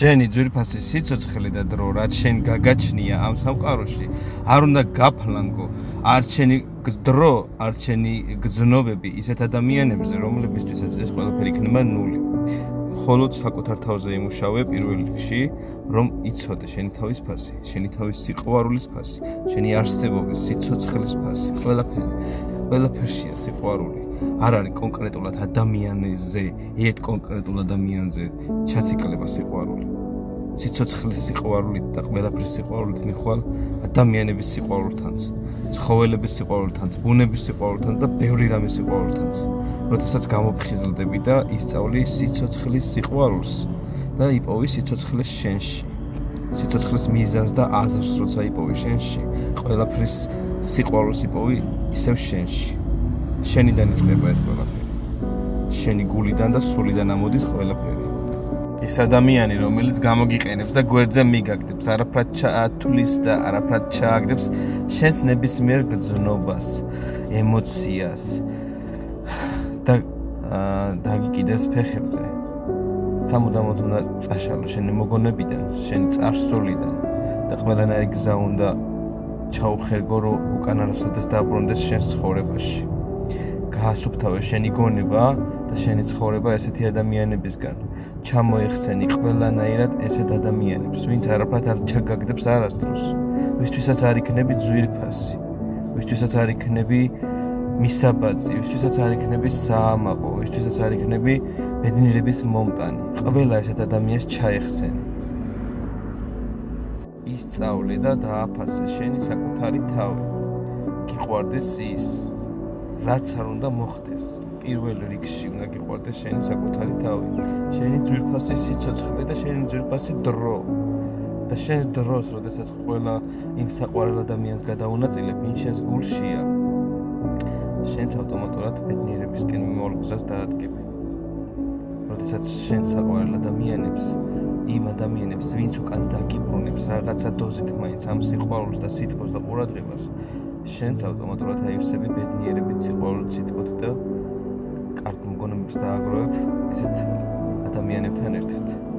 შენი ძვირფასი სიცოცხლე და დრო, რაც შენ გაგაჩნია ამ სამყაროში, არ უნდა გაფლანგო არ შენი დრო, არ შენი გზნობები ისეთ ადამიანებზე, რომლებისთვისაც ეს ყველაფერი იქნება ნული. Холод საკუთარ თავზე იმუშავე პირველ რიგში, რომ იცოდე შენი თავის ფასი, შენი თავის სიყვარულის ფასი, შენი არსებობის სიცოცხლის ფასი, ყველაფერშია სიყვარული. არ არის კონკრეტულად ადამიანზე, ერთ კონკრეტულ ადამიანზე ჩაციკლება სიყვარული. სიცოცხლის სიყვარულით და ყველაფრის სიყვარულით მიხვალ ადამიანების სიყვარულთანაც, ცხოველების სიყვარულთანაც, ბუნების სიყვარულთანაც და ბევრი რამის სიყვარულთანაც. როდესაც გამოფხიზლდები და ისწავლი სიცოცხლის სიყვარულს და იპოვი სიცოცხლის შენში. სიცოცხლის მიზანს და აზრს როცა იპოვი შენში, ყველაფრის სიყვარულს იპოვი ისევ შენში. შენიდან იწყება ეს ყველაფერი. შენი გულიდან და სულიდან ამოდის ყველაფერი. ეს ადამიანი, რომელიც გამოგიყენებს და გვერდზე მიგაგდებს, არაფრად ჩაათulis და არაფრად ჩააგდებს შენს ნებისმიერ გრძნობას, ემოციას და დაგიკიდებს ფეხებზე. სამუდამოდ უნდა წაშალო შენი მოგონებიდან, შენი წარსულიდან და ყველანაირი გზა უნდა ჩაუხერგო, რომ უკან არასოდეს დაბრუნდეს შენს ცხოვრებაში. გაასუფთავე შენი გონება და შენი ცხოვრება ესეთი ადამიანებისგან. ჩამოიხსენი ყველანაირად ესეთ ადამიანებს, ვინც არაფრად არ ჩაგაგდებს არასდროს. ვისთვისაც არ იქნები ძვირფასი, ვისთვისაც არ იქნები მისაბაძი, ვისთვისაც არ იქნები საამაყო, ვისთვისაც არ იქნები ბედნიერების მომტანი. ყველა ესეთ ადამიანს ჩაეხსენი. ისწავლე და დააფასე შენი საკუთარი თავი. გიყვარდეს ის, რაც არ უნდა მოხდეს. პირველ რიგში უნდა გიყვარდეს შენი საკუთარი თავი, შენი ძვირფასი სიცოცხლე და შენი ძვირფასი დრო. და შენს დროს, როდესაც ყველა იმ საყვარელ ადამიანს გადაუნაწილებ, ვინ შენს გულშია, შენც ავტომატურად ბედნიერებისკენ მიმავალ გზას დაადგები. როდესაც შენ საყვარელ ადამიანებს, იმ ადამიანებს, ვინც უკან დაგიბრუნებს რაღაცა დოზით მაინც ამ სიყვარულს და სითბოს და ყურადღებას, შენც ავტომატურად აივსები ბედნიერებით, სიყვარულით, სითბოთ და კარგ მოგონებებს დააგროვებ ესეთ ადამიანებთან ერთად.